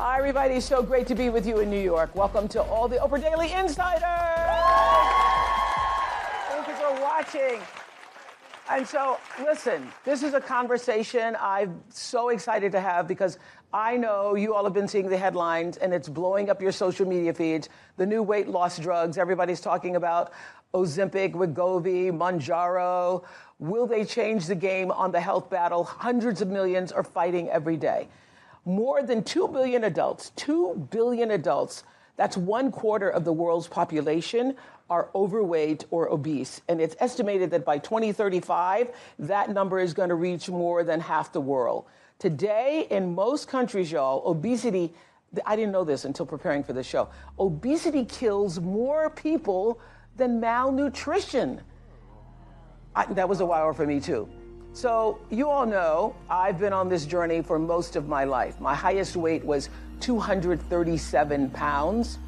Hi, everybody. It's so great to be with you in New York. Welcome to all the Oprah Daily Insiders. Thank you for watching. And so, listen, this is a conversation I'm so excited to have because I know you all have been seeing the headlines and it's blowing up your social media feeds. The new weight loss drugs everybody's talking about, Ozempic, Wegovy, Mounjaro. Will they change the game on the health battle? Hundreds of millions are fighting every day. More than 2 billion adults, that's 1/4 of the world's population, are overweight or obese. And it's estimated that by 2035, that number is going to reach more than half the world. Today, in most countries, y'all, obesity, I didn't know this until preparing for the show, obesity kills more people than malnutrition. That was a wow for me, too. So you all know I've been on this journey for most of my life. My highest weight was 237 pounds.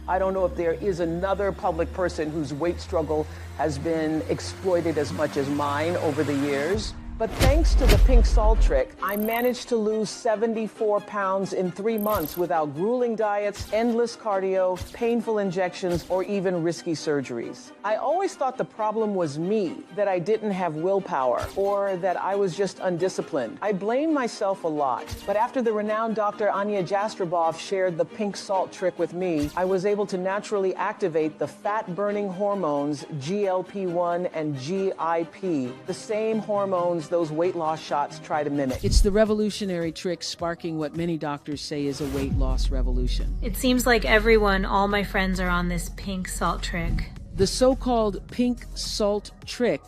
I don't know if there is another public person whose weight struggle has been exploited as much as mine over the years. But thanks to the pink salt trick, I managed to lose 74 pounds in 3 months without grueling diets, endless cardio, painful injections, or even risky surgeries. I always thought the problem was me, that I didn't have willpower, or that I was just undisciplined. I blamed myself a lot. But after the renowned Dr. Anya Jastreboff shared the pink salt trick with me, I was able to naturally activate the fat-burning hormones GLP-1 and GIP, the same hormones those weight loss shots try to mimic. It's the revolutionary trick sparking what many doctors say is a weight loss revolution. It seems like all my friends are on this pink salt trick. The so-called pink salt trick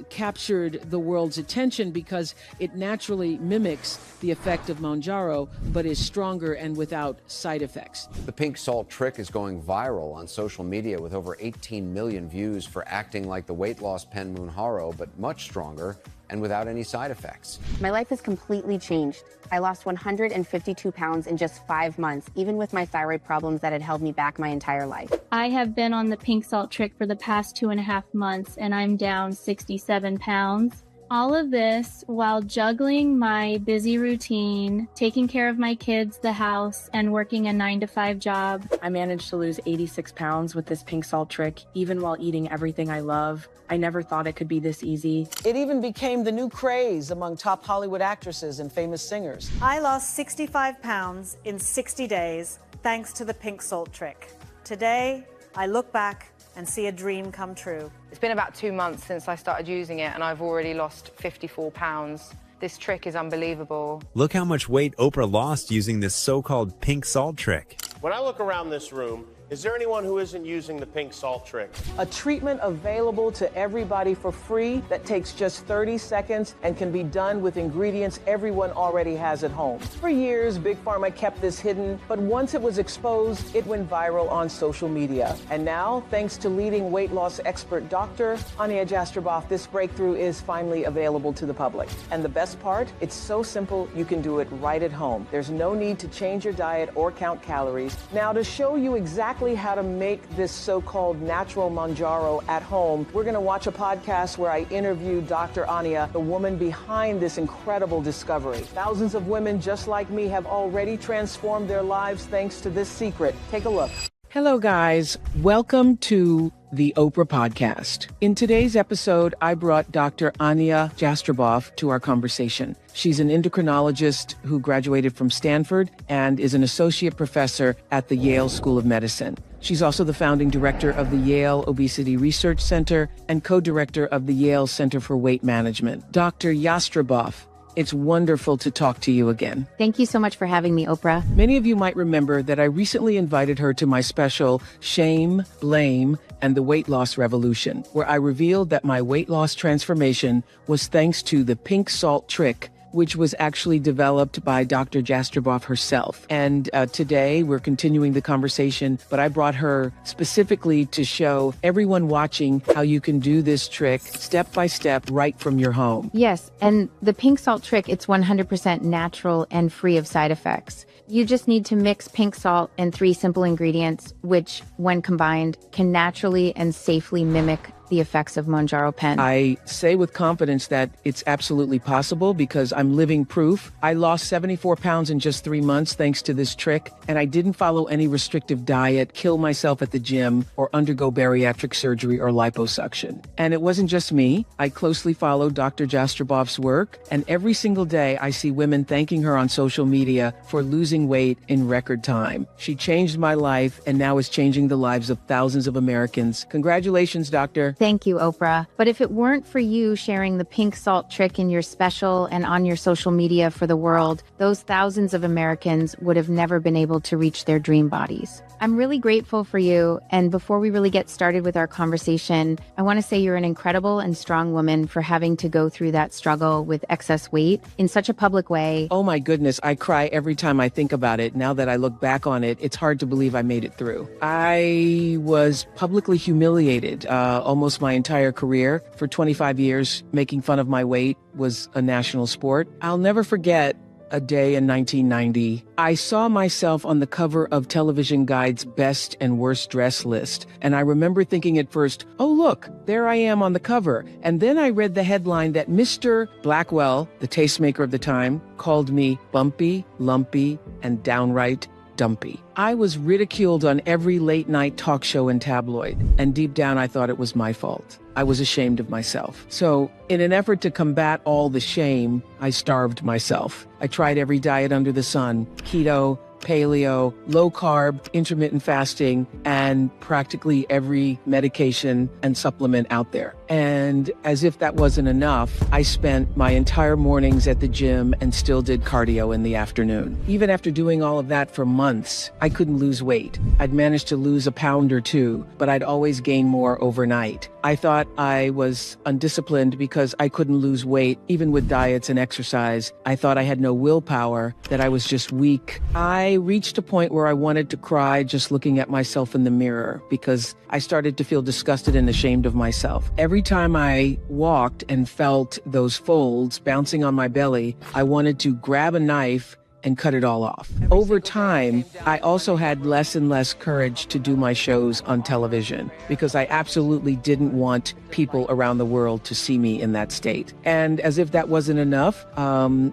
captured the world's attention because it naturally mimics the effect of Mounjaro, but is stronger and without side effects. The pink salt trick is going viral on social media with over 18 million views for acting like the weight loss pen Mounjaro, but much stronger and without any side effects. My life has completely changed. I lost 152 pounds in just 5 months, even with my thyroid problems that had held me back my entire life. I have been on the pink salt trick for the past 2.5 months, and I'm down 67 pounds. All of this while juggling my busy routine, taking care of my kids, the house, and working a 9-to-5 job. I managed to lose 86 pounds with this pink salt trick, even while eating everything I love. I never thought it could be this easy. It even became the new craze among top Hollywood actresses and famous singers. I lost 65 pounds in 60 days thanks to the pink salt trick. Today, I look back and see a dream come true. It's been about 2 months since I started using it and I've already lost 54 pounds. This trick is unbelievable. Look how much weight Oprah lost using this so-called pink salt trick. When I look around this room, is there anyone who isn't using the pink salt trick? A treatment available to everybody for free that takes just 30 seconds and can be done with ingredients everyone already has at home. For years, Big Pharma kept this hidden, but once it was exposed, it went viral on social media. And now, thanks to leading weight loss expert Dr. Anya Jastreboff, this breakthrough is finally available to the public. And the best part, it's so simple you can do it right at home. There's no need to change your diet or count calories. Now, to show you exactly how to make this so-called natural Mounjaro at home, we're going to watch a podcast where I interview Dr. Anya, the woman behind this incredible discovery. Thousands of women just like me have already transformed their lives thanks to this secret. Take a look. Hello, guys. Welcome to the Oprah Podcast. In today's episode, I brought Dr. Anya Jastreboff to our conversation. She's an endocrinologist who graduated from Stanford and is an associate professor at the Yale School of Medicine. She's also the founding director of the Yale Obesity Research Center and co-director of the Yale Center for Weight Management. Dr. Jastreboff, it's wonderful to talk to you again. Thank you so much for having me, Oprah. Many of you might remember that I recently invited her to my special Shame, Blame, and the Weight Loss Revolution, where I revealed that my weight loss transformation was thanks to the pink salt trick, which was actually developed by Dr. Jastreboff herself. And today we're continuing the conversation, but I brought her specifically to show everyone watching how you can do this trick step by step right from your home. Yes, and the pink salt trick, it's 100% natural and free of side effects. You just need to mix pink salt and 3 simple ingredients, which, when combined, can naturally and safely mimic the the effects of Mounjaro pen? I say with confidence that it's absolutely possible because I'm living proof. I lost 74 pounds in just 3 months thanks to this trick, and I didn't follow any restrictive diet, kill myself at the gym, or undergo bariatric surgery or liposuction. And it wasn't just me. I closely followed Dr. Jastreboff's work, and every single day I see women thanking her on social media for losing weight in record time. She changed my life and now is changing the lives of thousands of Americans. Congratulations, doctor. Thank you, Oprah. But if it weren't for you sharing the pink salt trick in your special and on your social media for the world, those thousands of Americans would have never been able to reach their dream bodies. I'm really grateful for you. And before we really get started with our conversation, I want to say you're an incredible and strong woman for having to go through that struggle with excess weight in such a public way. Oh my goodness, I cry every time I think about it. Now that I look back on it, it's hard to believe I made it through. I was publicly humiliated almost my entire career. For 25 years, making fun of my weight was a national sport. I'll never forget a day in 1990. I saw myself on the cover of Television Guide's best and worst dress list. And I remember thinking at first, oh, look, there I am on the cover. And then I read the headline that Mr. Blackwell, the tastemaker of the time, called me bumpy, lumpy, and downright dumpy. I was ridiculed on every late night talk show and tabloid. And deep down, I thought it was my fault. I was ashamed of myself. So in an effort to combat all the shame, I starved myself. I tried every diet under the sun: keto, paleo, low carb, intermittent fasting, and practically every medication and supplement out there. And as if that wasn't enough, I spent my entire mornings at the gym and still did cardio in the afternoon. Even after doing all of that for months, I couldn't lose weight. I'd managed to lose a pound or two, but I'd always gain more overnight. I thought I was undisciplined because I couldn't lose weight, even with diets and exercise. I thought I had no willpower, that I was just weak. I reached a point where I wanted to cry just looking at myself in the mirror because I started to feel disgusted and ashamed of myself. Every time I walked and felt those folds bouncing on my belly, I wanted to grab a knife and cut it all off. Over time, I also had less and less courage to do my shows on television because I absolutely didn't want people around the world to see me in that state. And as if that wasn't enough,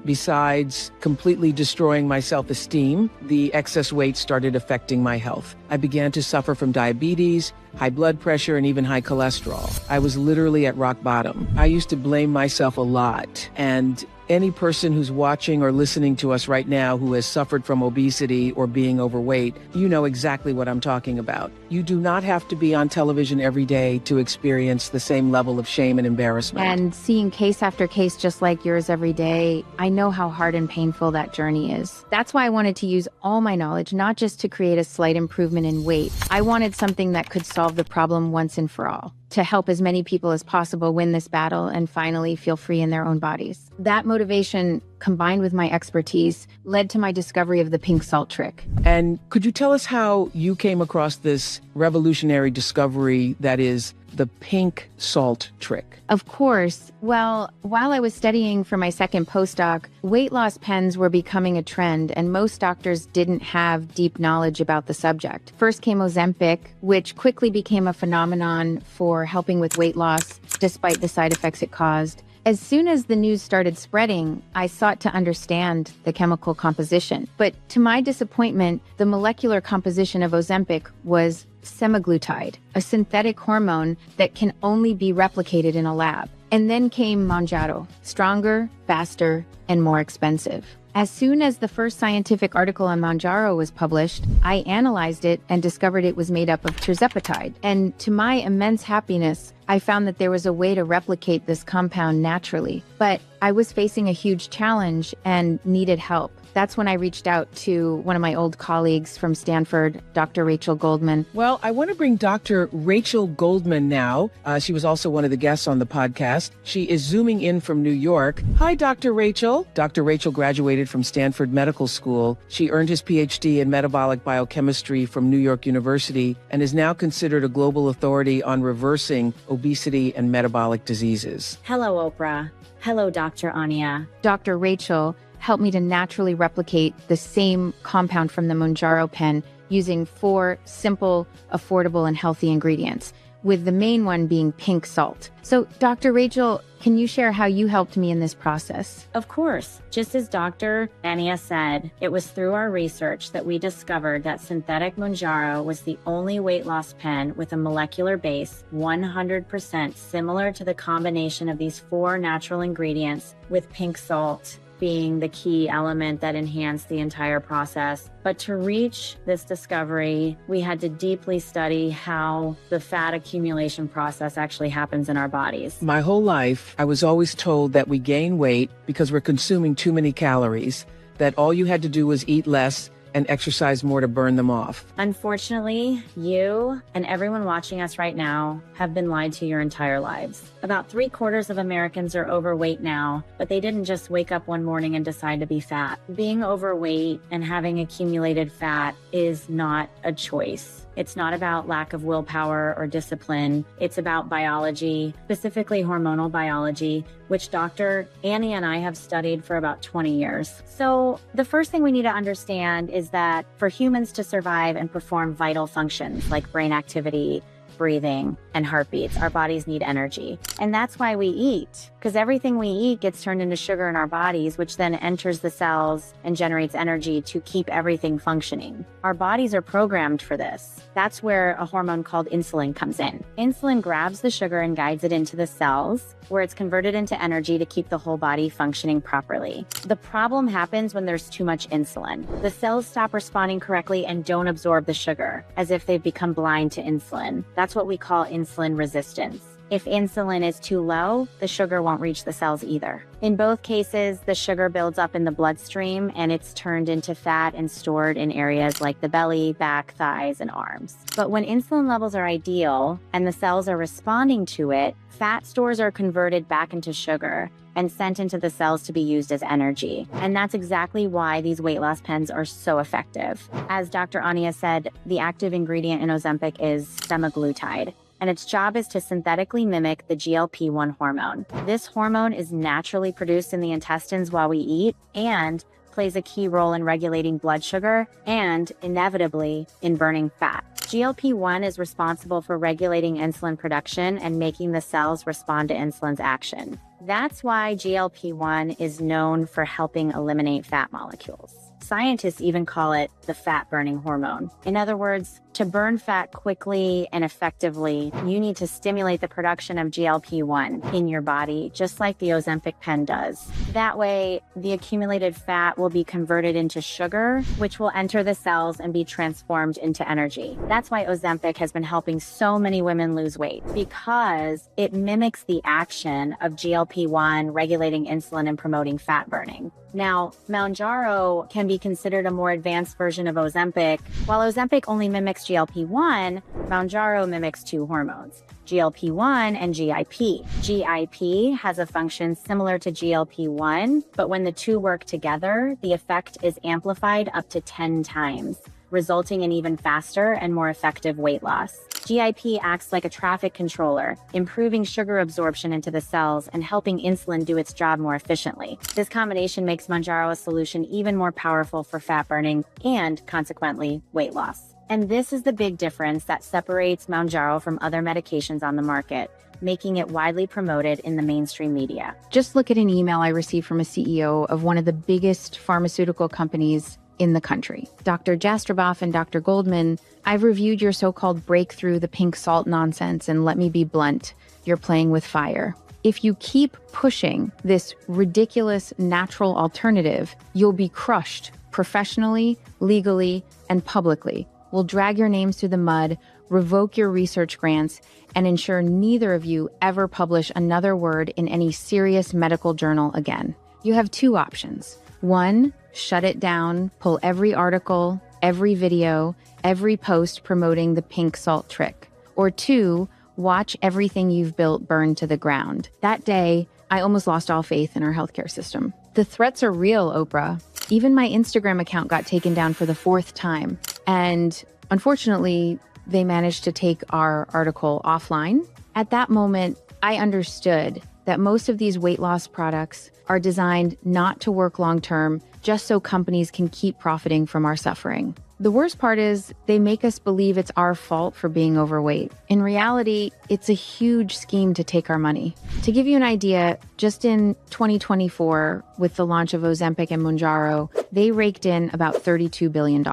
besides completely destroying my self-esteem, the excess weight started affecting my health. I began to suffer from diabetes, high blood pressure, and even high cholesterol. I was literally at rock bottom. I used to blame myself a lot, and any person who's watching or listening to us right now who has suffered from obesity or being overweight, you know exactly what I'm talking about. You do not have to be on television every day to experience the same level of shame and embarrassment. And seeing case after case just like yours every day, I know how hard and painful that journey is. That's why I wanted to use all my knowledge, not just to create a slight improvement in weight. I wanted something that could solve the problem once and for all, to help as many people as possible win this battle and finally feel free in their own bodies. That motivation, combined with my expertise, led to my discovery of the pink salt trick. And could you tell us how you came across this revolutionary discovery that is the pink salt trick? Of course. Well, while I was studying for my second postdoc, weight loss pens were becoming a trend, and most doctors didn't have deep knowledge about the subject. First came Ozempic, which quickly became a phenomenon for helping with weight loss, despite the side effects it caused. As soon as the news started spreading, I sought to understand the chemical composition. But to my disappointment, the molecular composition of Ozempic was semaglutide, a synthetic hormone that can only be replicated in a lab. And then came Mounjaro, stronger, faster, and more expensive. As soon as the first scientific article on Mounjaro was published, I analyzed it and discovered it was made up of tirzepatide. And to my immense happiness, I found that there was a way to replicate this compound naturally. But I was facing a huge challenge and needed help. That's when I reached out to one of my old colleagues from Stanford, Dr. Rachel Goldman. Well, I want to bring Dr. Rachel Goldman now. She was also one of the guests on the podcast. She is zooming in from New York. Hi, Dr. Rachel. Dr. Rachel graduated from Stanford Medical School. She earned his PhD in metabolic biochemistry from New York University and is now considered a global authority on reversing obesity and metabolic diseases. Hello, Oprah. Hello, Dr. Ania. Dr. Rachel helped me to naturally replicate the same compound from the Mounjaro pen using 4 simple, affordable, and healthy ingredients. with the main one being pink salt. So, Dr. Rachel, can you share how you helped me in this process? Of course. Just as Dr. Ania said, it was through our research that we discovered that synthetic Mounjaro was the only weight loss pen with a molecular base 100% similar to the combination of these 4 natural ingredients, with pink salt being the key element that enhanced the entire process. But to reach this discovery, we had to deeply study how the fat accumulation process actually happens in our bodies. My whole life, I was always told that we gain weight because we're consuming too many calories, that all you had to do was eat less and exercise more to burn them off. Unfortunately, you and everyone watching us right now have been lied to your entire lives. About 3/4 of Americans are overweight now, but they didn't just wake up one morning and decide to be fat. Being overweight and having accumulated fat is not a choice. It's not about lack of willpower or discipline. It's about biology, specifically hormonal biology, which Dr. Annie and I have studied for about 20 years. So the first thing we need to understand is that for humans to survive and perform vital functions like brain activity, breathing, and heartbeats, our bodies need energy. And that's why we eat, because everything we eat gets turned into sugar in our bodies, which then enters the cells and generates energy to keep everything functioning. Our bodies are programmed for this. That's where a hormone called insulin comes in. Insulin grabs the sugar and guides it into the cells, where it's converted into energy to keep the whole body functioning properly. The problem happens when there's too much insulin. The cells stop responding correctly and don't absorb the sugar, as if they've become blind to insulin. That's what we call insulin resistance. If insulin is too low, the sugar won't reach the cells either. In both cases, the sugar builds up in the bloodstream and it's turned into fat and stored in areas like the belly, back, thighs, and arms. But when insulin levels are ideal and the cells are responding to it, fat stores are converted back into sugar and sent into the cells to be used as energy. And that's exactly why these weight loss pens are so effective. As Dr. Ania said, the active ingredient in Ozempic is semaglutide, and its job is to synthetically mimic the GLP-1 hormone. This hormone is naturally produced in the intestines while we eat and plays a key role in regulating blood sugar and, inevitably, in burning fat. GLP-1 is responsible for regulating insulin production and making the cells respond to insulin's action. That's why GLP-1 is known for helping eliminate fat molecules. Scientists even call it the fat-burning hormone. In other words, to burn fat quickly and effectively, you need to stimulate the production of GLP-1 in your body, just like the Ozempic pen does. That way, the accumulated fat will be converted into sugar, which will enter the cells and be transformed into energy. That's why Ozempic has been helping so many women lose weight, because it mimics the action of GLP-1 regulating insulin and promoting fat burning. Now, Mounjaro can be considered a more advanced version of Ozempic. While Ozempic only mimics GLP-1, Mounjaro mimics 2 hormones, GLP-1 and GIP. GIP has a function similar to GLP-1, but when the 2 work together, the effect is amplified up to 10 times, resulting in even faster and more effective weight loss. GIP acts like a traffic controller, improving sugar absorption into the cells and helping insulin do its job more efficiently. This combination makes Mounjaro a solution even more powerful for fat burning and, consequently, weight loss. And this is the big difference that separates Mounjaro from other medications on the market, making it widely promoted in the mainstream media. Just look at an email I received from a CEO of one of the biggest pharmaceutical companies in the country. Dr. Jastroboff and Dr. Goldman, I've reviewed your so-called breakthrough, the pink salt nonsense, and let me be blunt, you're playing with fire. If you keep pushing this ridiculous natural alternative, you'll be crushed professionally, legally, and publicly. We'll drag your names through the mud, revoke your research grants, and ensure neither of you ever publish another word in any serious medical journal again. You have 2 options. 1, shut it down, pull every article, every video, every post promoting the pink salt trick. Or 2, watch everything you've built burn to the ground. That day, I almost lost all faith in our healthcare system. The threats are real, Oprah. Even my Instagram account got taken down for the 4th time. And unfortunately, they managed to take our article offline. At that moment, I understood that most of these weight loss products are designed not to work long-term, just so companies can keep profiting from our suffering. The worst part is they make us believe it's our fault for being overweight. In reality, it's a huge scheme to take our money. To give you an idea, just in 2024, with the launch of Ozempic and Mounjaro, they raked in about $32 billion.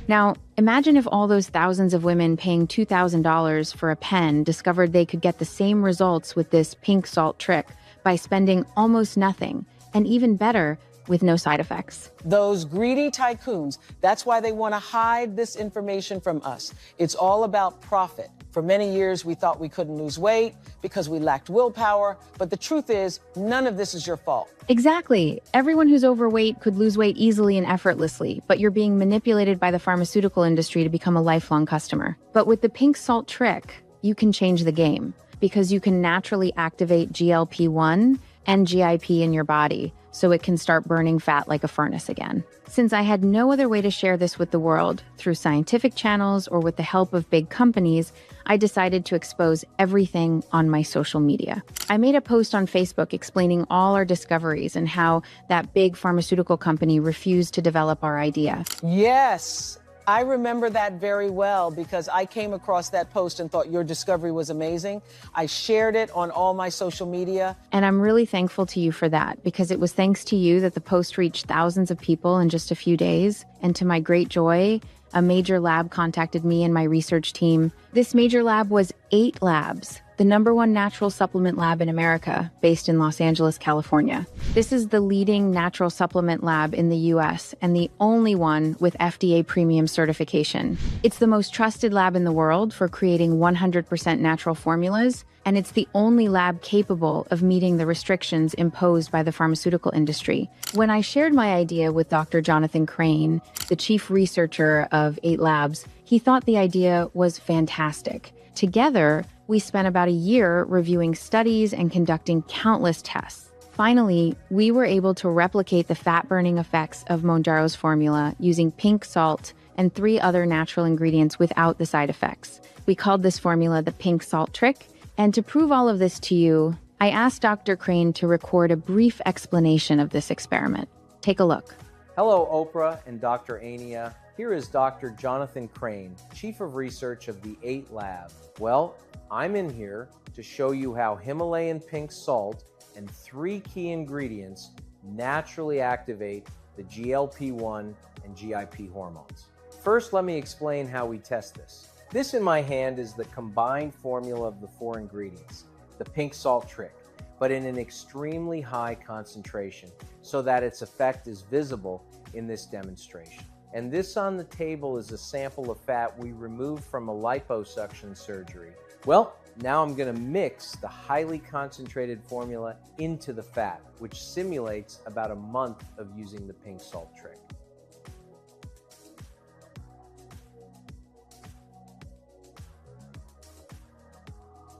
Now, imagine if all those thousands of women paying $2,000 for a pen discovered they could get the same results with this pink salt trick by spending almost nothing, and even better, with no side effects. Those greedy tycoons, that's why they want to hide this information from us. It's all about profit. For many years, we thought we couldn't lose weight because we lacked willpower, but the truth is, none of this is your fault. Exactly. Everyone who's overweight could lose weight easily and effortlessly, but you're being manipulated by the pharmaceutical industry to become a lifelong customer. But with the pink salt trick, you can change the game because you can naturally activate GLP-1 and GIP in your body, so it can start burning fat like a furnace again. Since I had no other way to share this with the world, through scientific channels or with the help of big companies, I decided to expose everything on my social media. I made a post on Facebook explaining all our discoveries and how that big pharmaceutical company refused to develop our idea. Yes, I remember that very well because I came across that post and thought your discovery was amazing. I shared it on all my social media. And I'm really thankful to you for that because it was thanks to you that the post reached thousands of people in just a few days. And to my great joy, a major lab contacted me and my research team. This major lab was 8 Labs, the #1 natural supplement lab in America, based in Los Angeles, California. This is the leading natural supplement lab in the US and the only one with FDA premium certification. It's the most trusted lab in the world for creating 100% natural formulas, and it's the only lab capable of meeting the restrictions imposed by the pharmaceutical industry. When I shared my idea with Dr. Jonathan Crane, the chief researcher of 8 Labs, he thought the idea was fantastic. Together, we spent about a year reviewing studies and conducting countless tests. Finally, we were able to replicate the fat-burning effects of Mounjaro's formula using pink salt and 3 other natural ingredients without the side effects. We called this formula the pink salt trick. And to prove all of this to you, I asked Dr. Crane to record a brief explanation of this experiment. Take a look. Hello, Oprah and Dr. Ania. Here is Dr. Jonathan Crane, Chief of Research of the 8 Lab. Well, I'm in here to show you how Himalayan pink salt and 3 key ingredients naturally activate the GLP-1 and GIP hormones. First, let me explain how we test this. This in my hand is the combined formula of the 4 ingredients, the pink salt trick, but in an extremely high concentration so that its effect is visible in this demonstration. And this on the table is a sample of fat we removed from a liposuction surgery. Well, now I'm going to mix the highly concentrated formula into the fat, which simulates about a month of using the pink salt trick.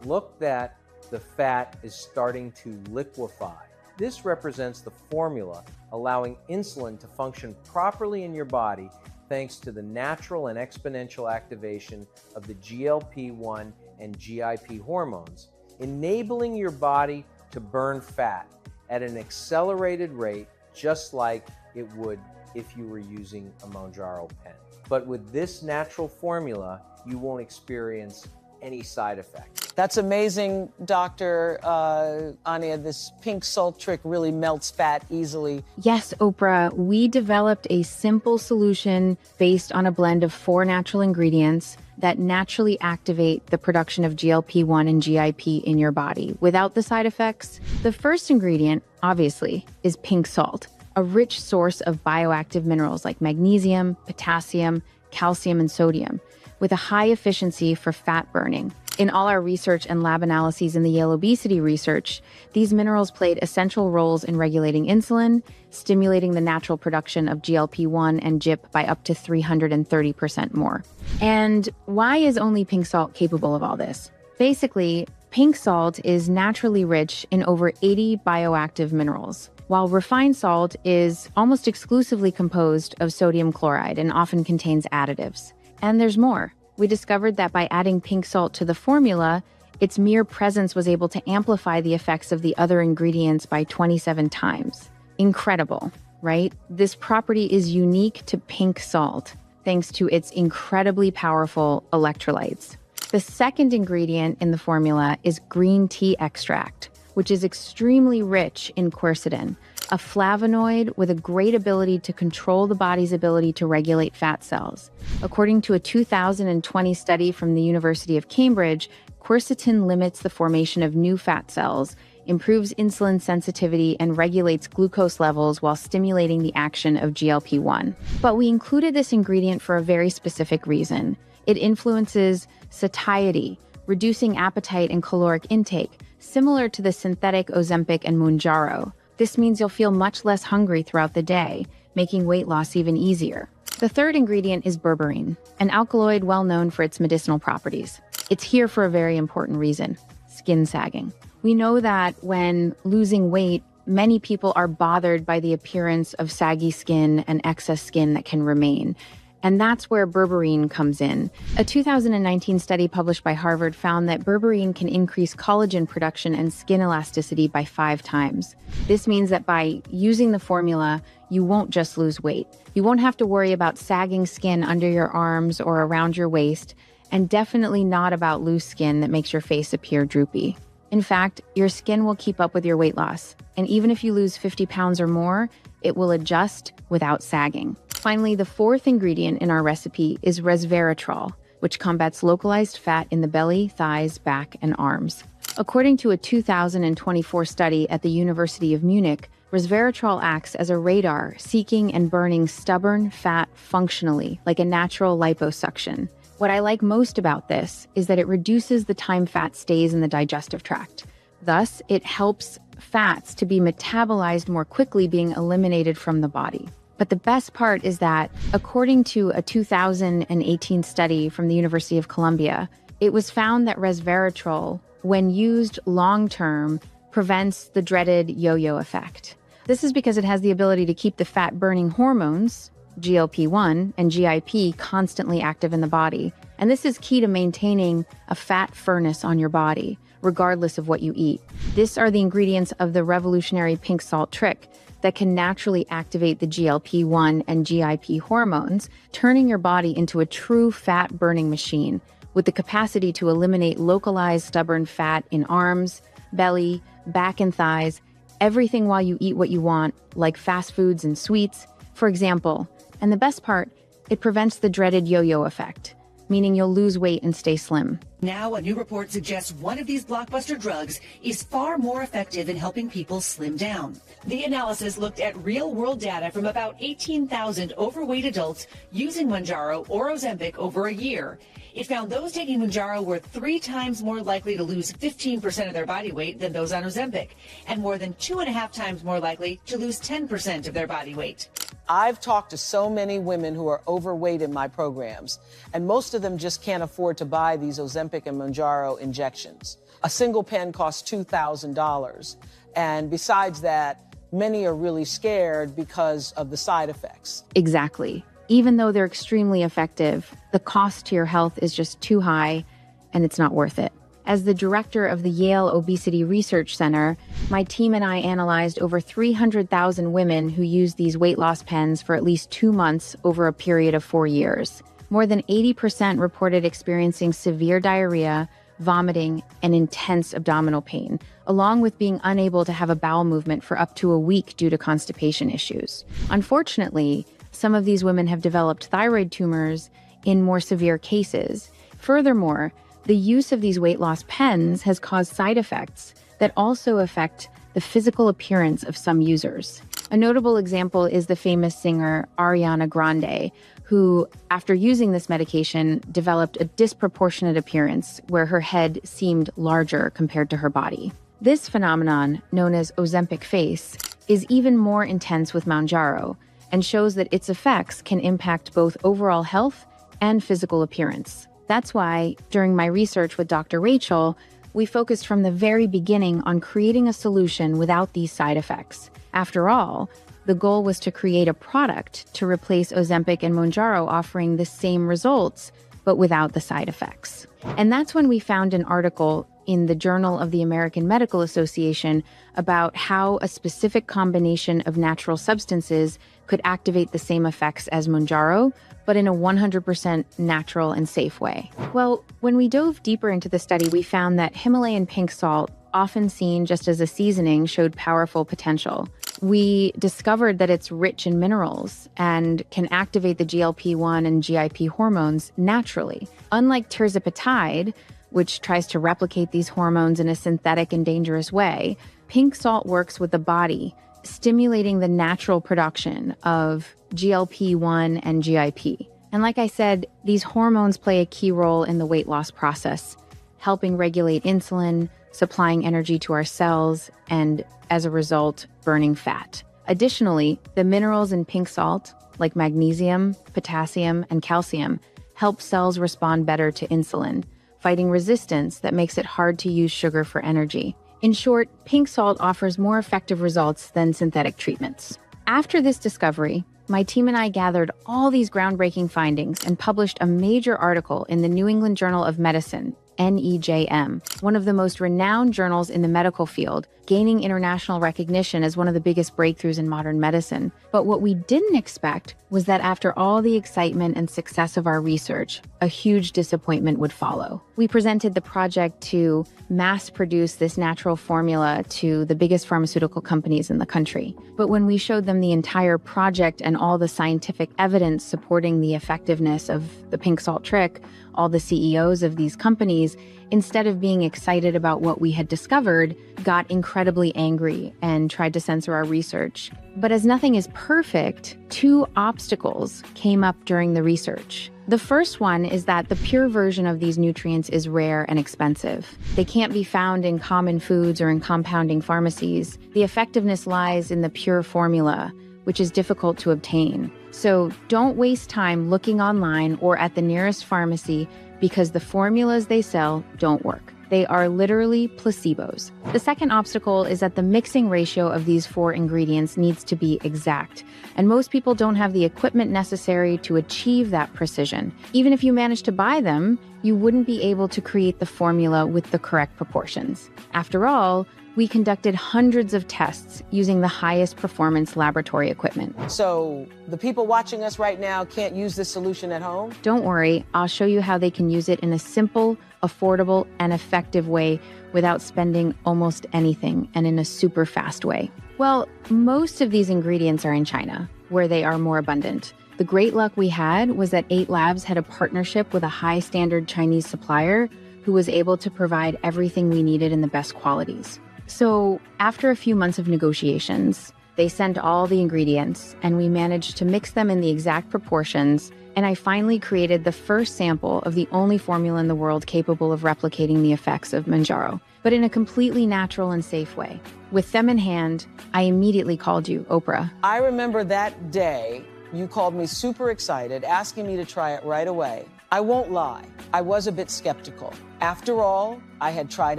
Look that the fat is starting to liquefy. This represents the formula allowing insulin to function properly in your body thanks to the natural and exponential activation of the GLP-1 and GIP hormones, enabling your body to burn fat at an accelerated rate just like it would if you were using a Mounjaro pen. But with this natural formula, you won't experience any side effects. That's amazing, Dr. Ania. This pink salt trick really melts fat easily. Yes, Oprah, we developed a simple solution based on a blend of 4 natural ingredients that naturally activate the production of GLP-1 and GIP in your body without the side effects. The first ingredient, obviously, is pink salt, a rich source of bioactive minerals like magnesium, potassium, calcium, and sodium, with a high efficiency for fat burning. In all our research and lab analyses in the Yale obesity research, these minerals played essential roles in regulating insulin, stimulating the natural production of GLP-1 and GIP by up to 330% more. And why is only pink salt capable of all this? Basically, pink salt is naturally rich in over 80 bioactive minerals, while refined salt is almost exclusively composed of sodium chloride and often contains additives. And there's more. We discovered that by adding pink salt to the formula, its mere presence was able to amplify the effects of the other ingredients by 27 times. Incredible, right? This property is unique to pink salt. thanks to its incredibly powerful electrolytes. The second ingredient in the formula is green tea extract, which is extremely rich in quercetin, a flavonoid with a great ability to control the body's ability to regulate fat cells. According to a 2020 study from the University of Cambridge, quercetin limits the formation of new fat cells, improves insulin sensitivity, and regulates glucose levels while stimulating the action of GLP-1. But we included this ingredient for a very specific reason. It influences satiety, reducing appetite and caloric intake, similar to the synthetic Ozempic and Mounjaro. This means you'll feel much less hungry throughout the day, making weight loss even easier. The third ingredient is berberine, an alkaloid well known for its medicinal properties. It's here for a very important reason: skin sagging. We know that when losing weight, many people are bothered by the appearance of saggy skin and excess skin that can remain. And that's where berberine comes in. A 2019 study published by Harvard found that berberine can increase collagen production and skin elasticity by 5 times. This means that by using the formula, you won't just lose weight. You won't have to worry about sagging skin under your arms or around your waist, and definitely not about loose skin that makes your face appear droopy. In fact, your skin will keep up with your weight loss. And even if you lose 50 pounds or more, it will adjust without sagging. Finally, the fourth ingredient in our recipe is resveratrol, which combats localized fat in the belly, thighs, back, and arms. According to a 2024 study at the University of Munich, resveratrol acts as a radar, seeking and burning stubborn fat functionally, like a natural liposuction. What I like most about this is that it reduces the time fat stays in the digestive tract. Thus, it helps fats to be metabolized more quickly, being eliminated from the body. But the best part is that, according to a 2018 study from the University of Columbia, it was found that resveratrol, when used long-term, prevents the dreaded yo-yo effect. This is because it has the ability to keep the fat-burning hormones, GLP-1 and GIP, constantly active in the body. And this is key to maintaining a fat furnace on your body, regardless of what you eat. These are the ingredients of the revolutionary pink salt trick that can naturally activate the GLP-1 and GIP hormones, turning your body into a true fat-burning machine with the capacity to eliminate localized stubborn fat in arms, belly, back, and thighs, everything while you eat what you want, like fast foods and sweets, for example. And the best part, it prevents the dreaded yo-yo effect, meaning you'll lose weight and stay slim. Now, a new report suggests one of these blockbuster drugs is far more effective in helping people slim down. The analysis looked at real-world data from about 18,000 overweight adults using Mounjaro or Ozempic over a year. It found those taking Mounjaro were 3 times more likely to lose 15% of their body weight than those on Ozempic, and more than 2.5 times more likely to lose 10% of their body weight. I've talked to so many women who are overweight in my programs, and most of them just can't afford to buy these Ozempic and Mounjaro injections. A single pen costs $2,000. And besides that, many are really scared because of the side effects. Exactly. Even though they're extremely effective, the cost to your health is just too high, and it's not worth it. As the director of the Yale Obesity Research Center, my team and I analyzed over 300,000 women who used these weight loss pens for at least 2 months over a period of 4 years. More than 80% reported experiencing severe diarrhea, vomiting, and intense abdominal pain, along with being unable to have a bowel movement for up to a week due to constipation issues. Unfortunately, some of these women have developed thyroid tumors in more severe cases. Furthermore, the use of these weight loss pens has caused side effects that also affect the physical appearance of some users. A notable example is the famous singer Ariana Grande, who, after using this medication, developed a disproportionate appearance where her head seemed larger compared to her body. This phenomenon, known as Ozempic face, is even more intense with Mounjaro and shows that its effects can impact both overall health and physical appearance. That's why, during my research with Dr. Rachel, we focused from the very beginning on creating a solution without these side effects. After all, the goal was to create a product to replace Ozempic and Mounjaro, offering the same results, but without the side effects. And that's when we found an article in the Journal of the American Medical Association about how a specific combination of natural substances could activate the same effects as Mounjaro, but in a 100% natural and safe way. Well, when we dove deeper into the study, we found that Himalayan pink salt, often seen just as a seasoning, showed powerful potential. We discovered that it's rich in minerals and can activate the GLP-1 and GIP hormones naturally. Unlike tirzepatide, which tries to replicate these hormones in a synthetic and dangerous way, pink salt works with the body, stimulating the natural production of GLP-1 and GIP. And like I said, these hormones play a key role in the weight loss process, helping regulate insulin, supplying energy to our cells, and as a result, burning fat. Additionally, the minerals in pink salt, like magnesium, potassium, and calcium, help cells respond better to insulin, fighting resistance that makes it hard to use sugar for energy. In short, pink salt offers more effective results than synthetic treatments. After this discovery, my team and I gathered all these groundbreaking findings and published a major article in the New England Journal of Medicine, NEJM, one of the most renowned journals in the medical field, gaining international recognition as one of the biggest breakthroughs in modern medicine. But what we didn't expect was that after all the excitement and success of our research, a huge disappointment would follow. We presented the project to mass produce this natural formula to the biggest pharmaceutical companies in the country. But when we showed them the entire project and all the scientific evidence supporting the effectiveness of the pink salt trick, all the CEOs of these companies, instead of being excited about what we had discovered, got incredibly angry and tried to censor our research. But as nothing is perfect, two obstacles came up during the research. The first one is that the pure version of these nutrients is rare and expensive. They can't be found in common foods or in compounding pharmacies. The effectiveness lies in the pure formula, which is difficult to obtain. So don't waste time looking online or at the nearest pharmacy because the formulas they sell don't work. They are literally placebos. The second obstacle is that the mixing ratio of these 4 ingredients needs to be exact, and most people don't have the equipment necessary to achieve that precision. Even if you manage to buy them, you wouldn't be able to create the formula with the correct proportions. After all, we conducted hundreds of tests using the highest performance laboratory equipment. So the people watching us right now can't use this solution at home? Don't worry, I'll show you how they can use it in a simple, affordable, and effective way without spending almost anything and in a super fast way. Well, most of these ingredients are in China, where they are more abundant. The great luck we had was that 8 Labs had a partnership with a high standard Chinese supplier who was able to provide everything we needed in the best qualities. So after a few months of negotiations, they sent all the ingredients and we managed to mix them in the exact proportions. And I finally created the first sample of the only formula in the world capable of replicating the effects of Mounjaro, but in a completely natural and safe way. With them in hand, I immediately called you, Oprah. I remember that day you called me super excited, asking me to try it right away. I won't lie, I was a bit skeptical. After all, I had tried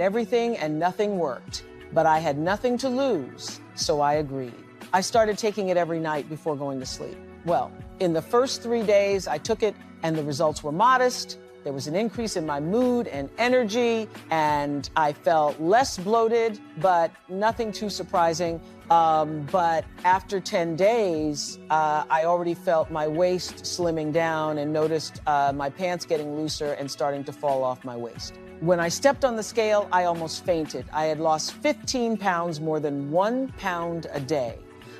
everything and nothing worked. But I had nothing to lose, so I agreed. I started taking it every night before going to sleep. Well, in the first 3 days, I took it and the results were modest. There was an increase in my mood and energy, and I felt less bloated, but nothing too surprising. But after 10 days, I already felt my waist slimming down and noticed my pants getting looser and starting to fall off my waist. When I stepped on the scale, I almost fainted. I had lost 15 pounds, more than 1 pound a day.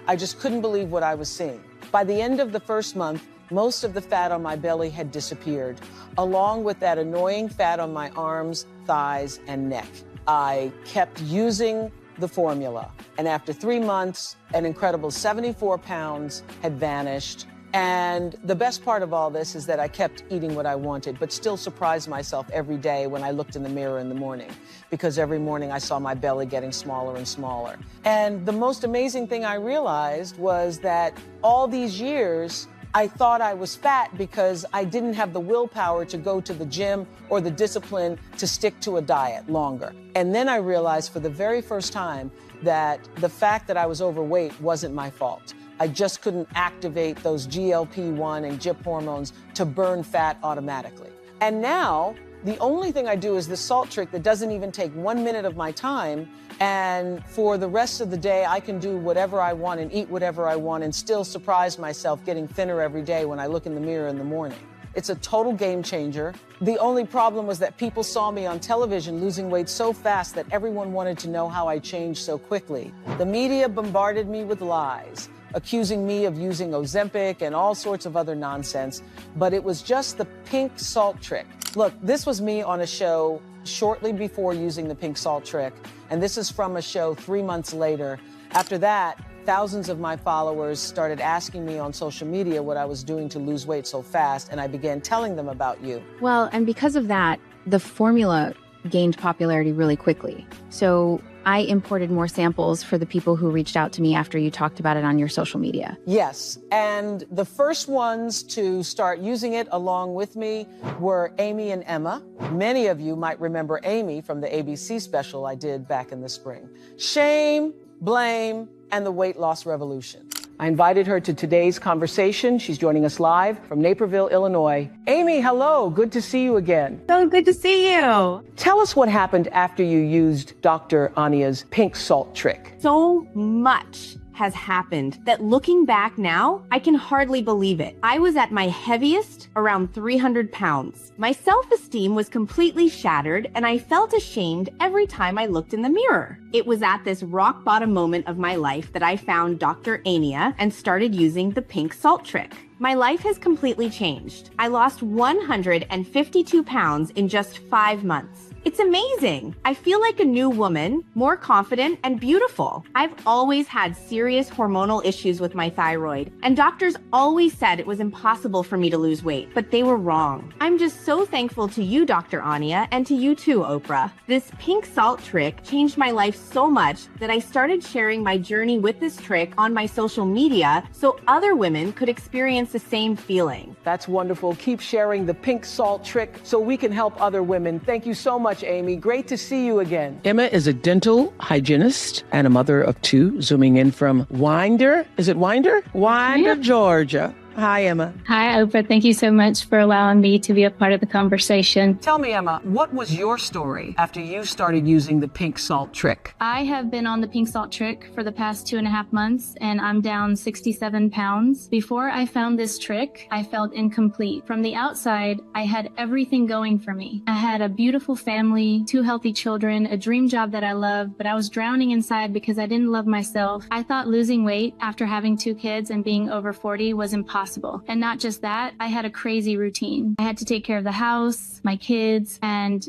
I just couldn't believe what I was seeing. By the end of the first month, most of the fat on my belly had disappeared, along with that annoying fat on my arms, thighs, and neck. I kept using the formula, and after 3 months, an incredible 74 pounds had vanished. And the best part of all this is that I kept eating what I wanted, but still surprised myself every day when I looked in the mirror in the morning, because every morning I saw my belly getting smaller and smaller. And the most amazing thing I realized was that all these years, I thought I was fat because I didn't have the willpower to go to the gym or the discipline to stick to a diet longer. And then I realized for the very first time that the fact that I was overweight wasn't my fault. I just couldn't activate those GLP-1 and GIP hormones to burn fat automatically. And now The only thing I do is the salt trick that doesn't even take 1 minute of my time. And for the rest of the day, I can do whatever I want and eat whatever I want and still surprise myself getting thinner every day when I look in the mirror in the morning. It's a total game changer. The only problem was that people saw me on television losing weight so fast that everyone wanted to know how I changed so quickly. The media bombarded me with lies, accusing me of using Ozempic and all sorts of other nonsense, but it was just the pink salt trick. Look, this was me on a show shortly before using the pink salt trick, and this is from a show 3 months later. After that, thousands of my followers started asking me on social media what I was doing to lose weight so fast, and I began telling them about you. Well, and because of that, the formula gained popularity really quickly. So I imported more samples for the people who reached out to me after you talked about it on your social media. Yes, and the first ones to start using it along with me were Amy and Emma. Many of you might remember Amy from the ABC special I did back in the spring. Shame, blame, and the weight loss revolution. I invited her to today's conversation. She's joining us live from Naperville, Illinois. Amy, hello. Good to see you again. So good to see you. Tell us what happened after you used Dr. Ania's pink salt trick. So much has happened that looking back now, I can hardly believe it. I was at my heaviest, around 300 pounds. My self-esteem was completely shattered, and I felt ashamed every time I looked in the mirror. It was at this rock bottom moment of my life that I found Dr. Ania and started using the pink salt trick. My life has completely changed. I lost 152 pounds in just 5 months. It's amazing. I feel like a new woman, more confident and beautiful. I've always had serious hormonal issues with my thyroid, and doctors always said it was impossible for me to lose weight, but they were wrong. I'm just so thankful to you, Dr. Ania, and to you too, Oprah. This pink salt trick changed my life so much that I started sharing my journey with this trick on my social media so other women could experience the same feeling. That's wonderful. Keep sharing the pink salt trick so we can help other women. Thank you so much, Amy. Great to see you again. Emma is a dental hygienist and a mother of 2, zooming in from Winder. Is it Winder? Winder, Georgia. Hi, Emma. Hi, Oprah. Thank you so much for allowing me to be a part of the conversation. Tell me, Emma, what was your story after you started using the pink salt trick? I have been on the pink salt trick for the past 2.5 months, and I'm down 67 pounds. Before I found this trick, I felt incomplete. From the outside, I had everything going for me. I had a beautiful family, 2 healthy children, a dream job that I loved, but I was drowning inside because I didn't love myself. I thought losing weight after having 2 kids and being over 40 was impossible. And not just that, I had a crazy routine. I had to take care of the house, my kids, and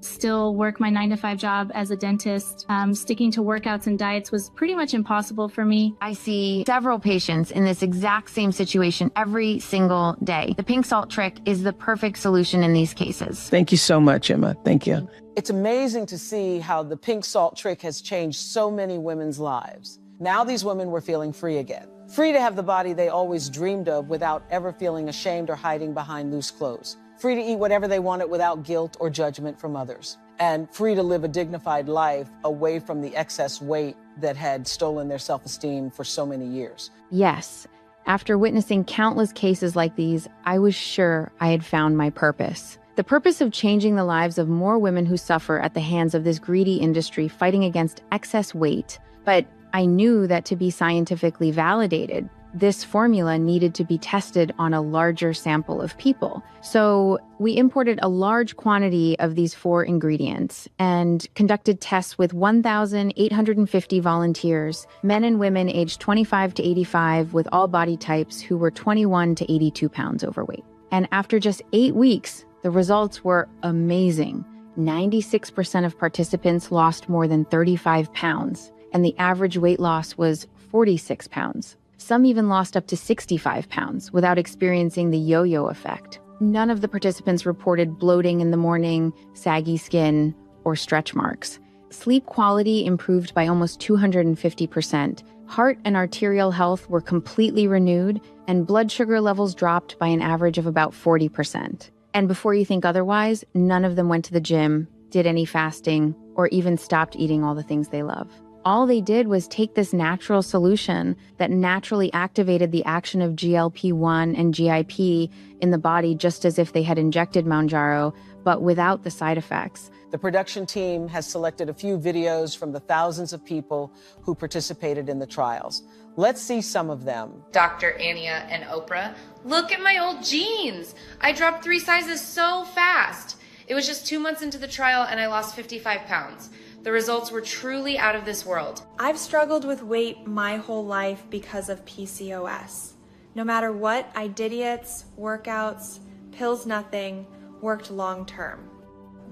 still work my 9-to-5 job as a dentist. Sticking to workouts and diets was pretty much impossible for me. I see several patients in this exact same situation every single day. The pink salt trick is the perfect solution in these cases. Thank you so much, Emma. Thank you. It's amazing to see how the pink salt trick has changed so many women's lives. Now these women were feeling free again. Free to have the body they always dreamed of without ever feeling ashamed or hiding behind loose clothes. Free to eat whatever they wanted without guilt or judgment from others. And free to live a dignified life away from the excess weight that had stolen their self-esteem for so many years. Yes. After witnessing countless cases like these, I was sure I had found my purpose. The purpose of changing the lives of more women who suffer at the hands of this greedy industry fighting against excess weight. But I knew that to be scientifically validated, this formula needed to be tested on a larger sample of people. So we imported a large quantity of these 4 ingredients and conducted tests with 1,850 volunteers, men and women aged 25 to 85 with all body types who were 21 to 82 pounds overweight. And after just 8 weeks, the results were amazing. 96% of participants lost more than 35 pounds. And the average weight loss was 46 pounds. Some even lost up to 65 pounds without experiencing the yo-yo effect. None of the participants reported bloating in the morning, saggy skin, or stretch marks. Sleep quality improved by almost 250%. Heart and arterial health were completely renewed, and blood sugar levels dropped by an average of about 40%. And before you think otherwise, none of them went to the gym, did any fasting, or even stopped eating all the things they love. All they did was take this natural solution that naturally activated the action of GLP-1 and GIP in the body just as if they had injected Mounjaro, but without the side effects. The production team has selected a few videos from the thousands of people who participated in the trials. Let's see some of them. Dr. Ania and Oprah, look at my old jeans. I dropped 3 sizes so fast. It was just 2 months into the trial and I lost 55 pounds. The results were truly out of this world. I've struggled with weight my whole life because of PCOS. No matter what, I did diets, workouts, pills, nothing, worked long term.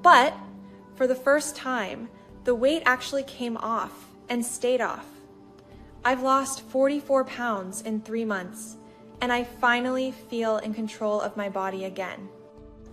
But for the first time, the weight actually came off and stayed off. I've lost 44 pounds in 3 months, and I finally feel in control of my body again.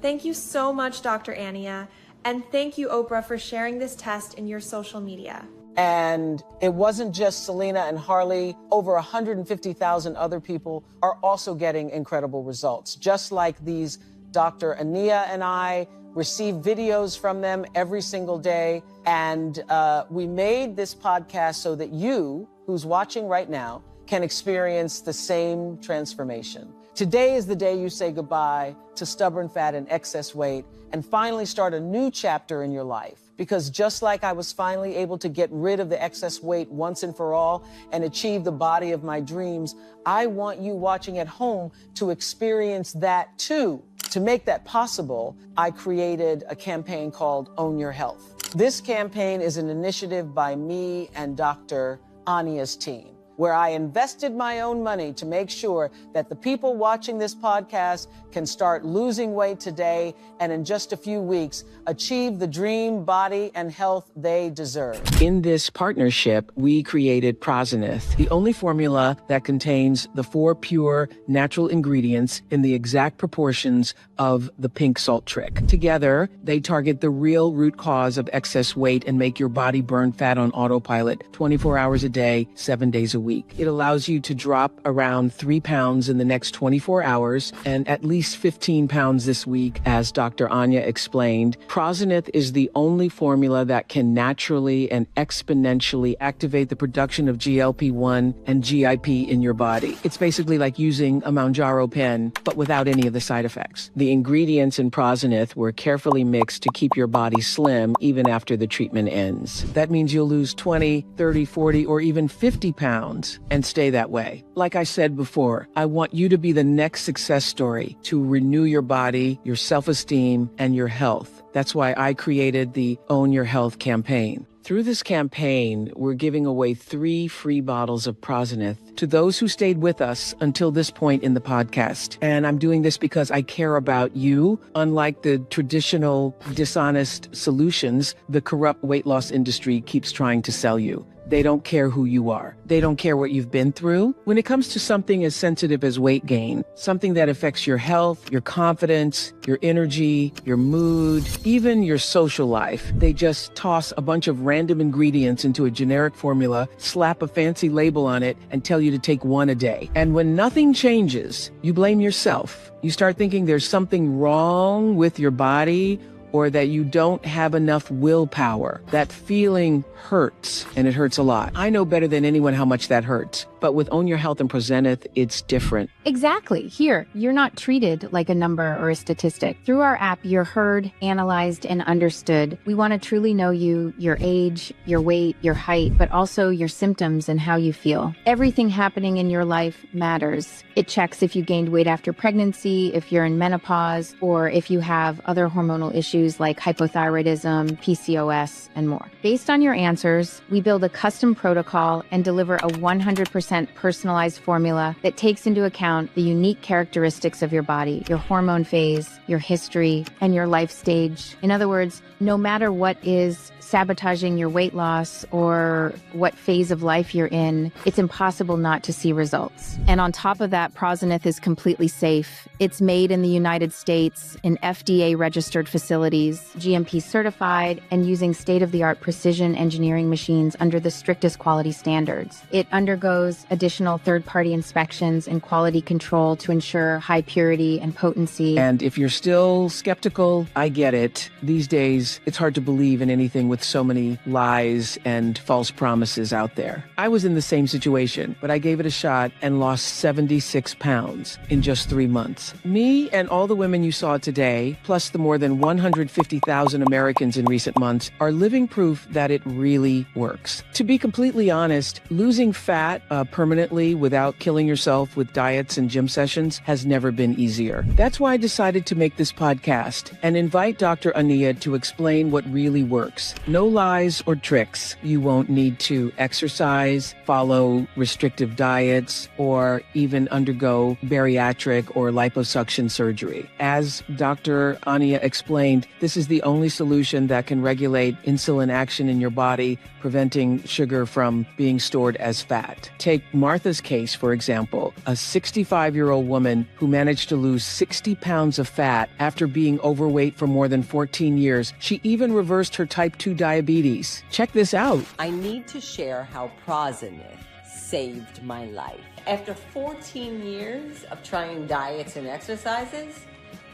Thank you so much, Dr. Ania, and thank you, Oprah, for sharing this test in your social media. And it wasn't just Selena and Harley. Over 150,000 other people are also getting incredible results. Just like these, Dr. Ania and I receive videos from them every single day. And we made this podcast so that you, who's watching right now, can experience the same transformation. Today is the day you say goodbye to stubborn fat and excess weight and finally start a new chapter in your life. Because just like I was finally able to get rid of the excess weight once and for all and achieve the body of my dreams, I want you watching at home to experience that too. To make that possible, I created a campaign called Own Your Health. This campaign is an initiative by me and Dr. Ania's team, where I invested my own money to make sure that the people watching this podcast can start losing weight today and in just a few weeks achieve the dream body and health they deserve. In this partnership, we created Prozenith, the only formula that contains the 4 pure natural ingredients in the exact proportions of the pink salt trick. Together, they target the real root cause of excess weight and make your body burn fat on autopilot 24 hours a day, 7 days a week. It allows you to drop around 3 pounds in the next 24 hours and at least 15 pounds this week, as Dr. Ania explained. Prozenith is the only formula that can naturally and exponentially activate the production of GLP-1 and GIP in your body. It's basically like using a Mounjaro pen, but without any of the side effects. The ingredients in Prozenith were carefully mixed to keep your body slim even after the treatment ends. That means you'll lose 20, 30, 40, or even 50 pounds and stay that way. Like I said before, I want you to be the next success story to renew your body, your self-esteem, and your health. That's why I created the Own Your Health campaign. Through this campaign, we're giving away 3 free bottles of Prozenith to those who stayed with us until this point in the podcast. And I'm doing this because I care about you. Unlike the traditional dishonest solutions the corrupt weight loss industry keeps trying to sell you. They don't care who you are. They don't care what you've been through. When it comes to something as sensitive as weight gain, something that affects your health, your confidence, your energy, your mood, even your social life, they just toss a bunch of random ingredients into a generic formula, slap a fancy label on it, and tell you to take 1 a day. And when nothing changes, you blame yourself. You start thinking there's something wrong with your body, or that you don't have enough willpower. That feeling hurts, and it hurts a lot. I know better than anyone how much that hurts. But with Own Your Health and Prozenith, it's different. Exactly. Here, you're not treated like a number or a statistic. Through our app, you're heard, analyzed, and understood. We want to truly know you, your age, your weight, your height, but also your symptoms and how you feel. Everything happening in your life matters. It checks if you gained weight after pregnancy, if you're in menopause, or if you have other hormonal issues like hypothyroidism, PCOS, and more. Based on your answers, we build a custom protocol and deliver a 100% personalized formula that takes into account the unique characteristics of your body, your hormone phase, your history, and your life stage. In other words, no matter what is sabotaging your weight loss or what phase of life you're in, it's impossible not to see results. And on top of that, Prozenith is completely safe. It's made in the United States in FDA-registered facilities, GMP certified, and using state-of-the-art precision engineering machines under the strictest quality standards. It undergoes additional third-party inspections and quality control to ensure high purity and potency. And if you're still skeptical, I get it. These days, it's hard to believe in anything with so many lies and false promises out there. I was in the same situation, but I gave it a shot and lost 76 pounds in just 3 months. Me and all the women you saw today, plus the more than 150,000 Americans in recent months are living proof that it really works. To be completely honest, losing fat permanently without killing yourself with diets and gym sessions has never been easier. That's why I decided to make this podcast and invite Dr. Ania to explain what really works. No lies or tricks. You won't need to exercise, follow restrictive diets, or even undergo bariatric or liposuction surgery. As Dr. Ania explained, this is the only solution that can regulate insulin action in your body, preventing sugar from being stored as fat. Take Martha's case, for example, a 65-year-old woman who managed to lose 60 pounds of fat after being overweight for more than 14 years. She even reversed her type 2 diabetes. Check this out. I need to share how Prozenith saved my life. After 14 years of trying diets and exercises,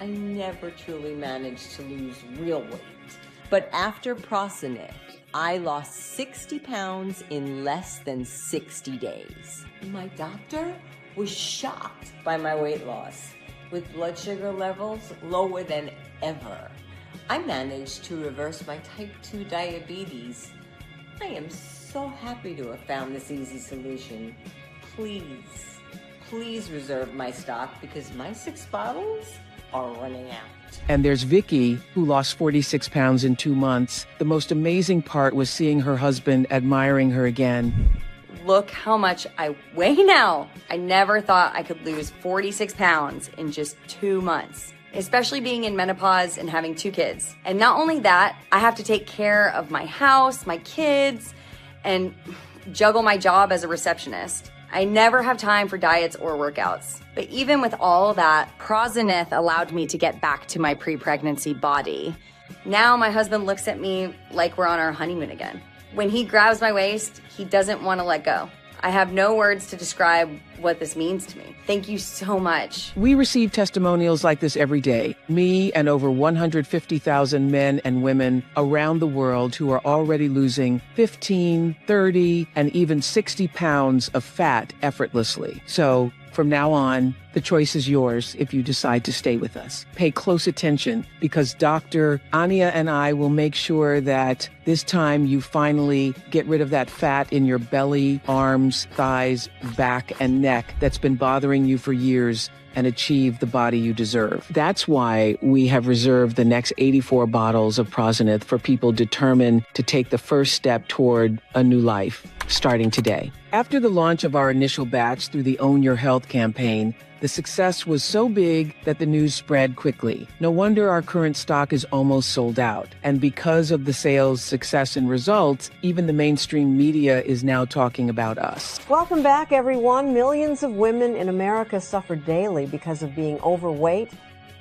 I never truly managed to lose real weight. But after Prozenith, I lost 60 pounds in less than 60 days. My doctor was shocked by my weight loss, with blood sugar levels lower than ever. I managed to reverse my type 2 diabetes. I am so happy to have found this easy solution. Please reserve my stock because my 6 bottles are running out. And there's Vicky, who lost 46 pounds in 2 months. The most amazing part was seeing her husband admiring her again. Look how much I weigh now. I never thought I could lose 46 pounds in just 2 months, especially being in menopause and having 2 kids. And not only that, I have to take care of my house, my kids, and juggle my job as a receptionist. I never have time for diets or workouts. But even with all that, Prozenith allowed me to get back to my pre-pregnancy body. Now my husband looks at me like we're on our honeymoon again. When he grabs my waist, he doesn't want to let go. I have no words to describe what this means to me. Thank you so much. We receive testimonials like this every day. Me and over 150,000 men and women around the world who are already losing 15, 30, and even 60 pounds of fat effortlessly. So from now on, the choice is yours if you decide to stay with us. Pay close attention because Dr. Ania and I will make sure that this time you finally get rid of that fat in your belly, arms, thighs, back, and neck that's been bothering you for years and achieve the body you deserve. That's why we have reserved the next 84 bottles of Prozenith for people determined to take the first step toward a new life, starting today. After the launch of our initial batch through the Own Your Health campaign, the success was so big that the news spread quickly. No wonder our current stock is almost sold out. And because of the sales success and results, even the mainstream media is now talking about us. Welcome back, everyone. Millions of women in America suffer daily because of being overweight.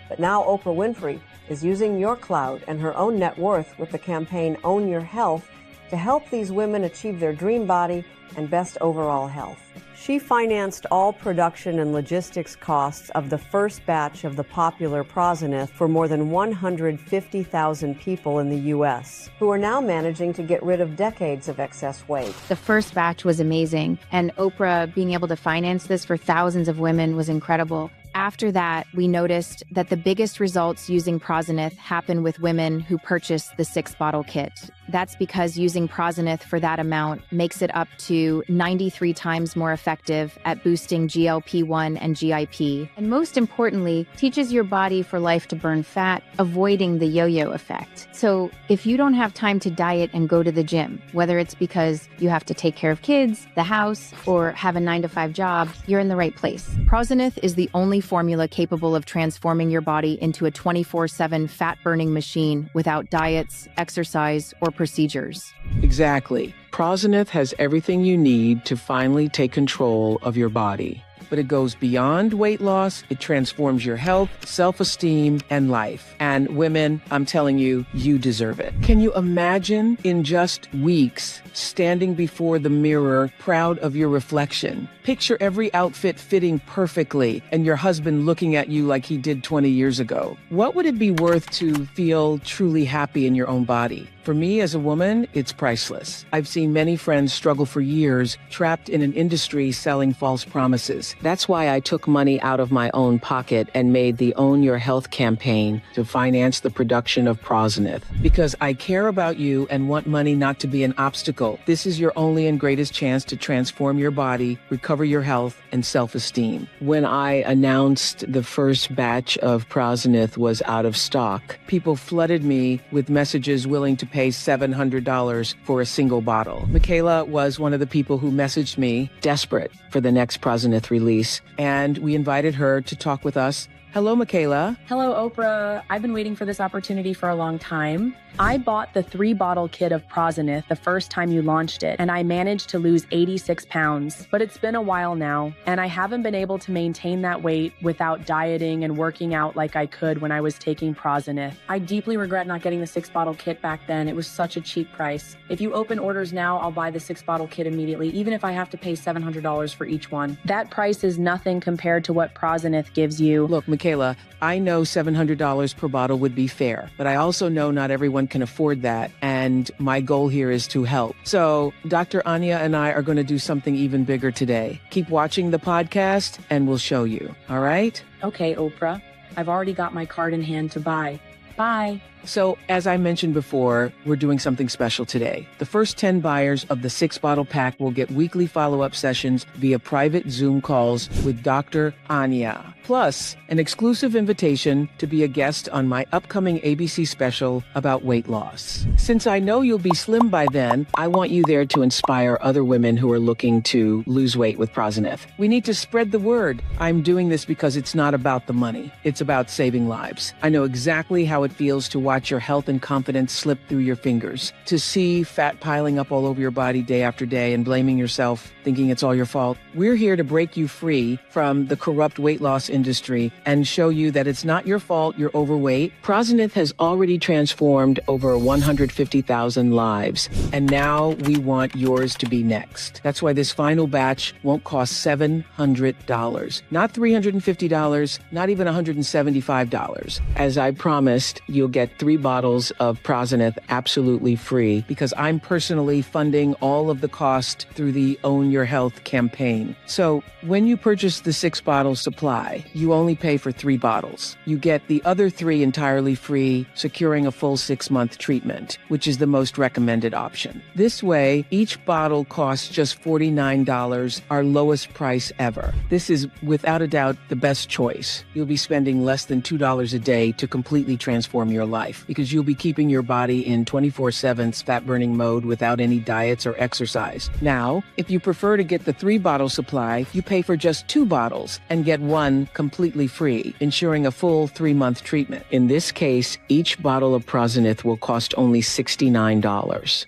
But now Oprah Winfrey is using your clout and her own net worth with the campaign Own Your Health to help these women achieve their dream body and best overall health. She financed all production and logistics costs of the first batch of the popular Prozenith for more than 150,000 people in the U.S., who are now managing to get rid of decades of excess weight. The first batch was amazing, and Oprah being able to finance this for thousands of women was incredible. After that, we noticed that the biggest results using Prozenith happen with women who purchase the 6-bottle kit. That's because using Prozenith for that amount makes it up to 93 times more effective at boosting GLP-1 and GIP. And most importantly, teaches your body for life to burn fat, avoiding the yo-yo effect. So if you don't have time to diet and go to the gym, whether it's because you have to take care of kids, the house, or have a 9-to-5 job, you're in the right place. Prozenith is the only formula capable of transforming your body into a 24/7 fat-burning machine without diets, exercise, or procedures. Exactly. Prozenith has everything you need to finally take control of your body. But it goes beyond weight loss. It transforms your health, self-esteem, and life. And women, I'm telling you, you deserve it. Can you imagine in just weeks standing before the mirror, proud of your reflection? Picture every outfit fitting perfectly and your husband looking at you like he did 20 years ago. What would it be worth to feel truly happy in your own body? For me as a woman, it's priceless. I've seen seen many friends struggle for years, trapped in an industry selling false promises. That's why I took money out of my own pocket and made the Own Your Health campaign to finance the production of Prozenith. Because I care about you and want money not to be an obstacle. This is your only and greatest chance to transform your body, recover your health, and self-esteem. When I announced the first batch of Prozenith was out of stock, people flooded me with messages willing to pay $700 for a single bottle. Michaela was one of the people who messaged me, desperate for the next Prozenith release, and we invited her to talk with us. Hello, Michaela. Hello, Oprah. I've been waiting for this opportunity for a long time. I bought the 3-bottle kit of Prozenith the first time you launched it, and I managed to lose 86 pounds. But it's been a while now, and I haven't been able to maintain that weight without dieting and working out like I could when I was taking Prozenith. I deeply regret not getting the 6-bottle kit back then. It was such a cheap price. If you open orders now, I'll buy the 6-bottle kit immediately, even if I have to pay $700 for each one. That price is nothing compared to what Prozenith gives you. Look, Michaela, I know $700 per bottle would be fair, but I also know not everyone can afford that, and my goal here is to help. So Dr. Anya and I are going to do something even bigger today. Keep watching the podcast and we'll show you. All right? Okay, Oprah. I've already got my card in hand to buy. Bye. So, as I mentioned before, we're doing something special today. The first 10 buyers of the 6-bottle pack will get weekly follow-up sessions via private Zoom calls with Dr. Anya. Plus, an exclusive invitation to be a guest on my upcoming ABC special about weight loss. Since I know you'll be slim by then, I want you there to inspire other women who are looking to lose weight with Prozenith. We need to spread the word. I'm doing this because it's not about the money. It's about saving lives. I know exactly how it feels to watch your health and confidence slip through your fingers, to see fat piling up all over your body day after day and blaming yourself, thinking it's all your fault. We're here to break you free from the corrupt weight loss industry and show you that it's not your fault you're overweight. Prozenith has already transformed over 150,000 lives, and now we want yours to be next. That's why this final batch won't cost $700, not $350, not even $175. As I promised, you'll get 3 bottles of Prozenith absolutely free because I'm personally funding all of the cost through the Own Your Health campaign. So when you purchase the 6-bottle supply, you only pay for 3 bottles. You get the other 3 entirely free, securing a full 6-month treatment, which is the most recommended option. This way, each bottle costs just $49, our lowest price ever. This is without a doubt the best choice. You'll be spending less than $2 a day to completely transform your life because you'll be keeping your body in 24/7 fat-burning mode without any diets or exercise. Now, if you prefer to get the 3-bottle supply, you pay for just 2 bottles and get 1 completely free, ensuring a full 3-month treatment. In this case, each bottle of Prozenith will cost only $69.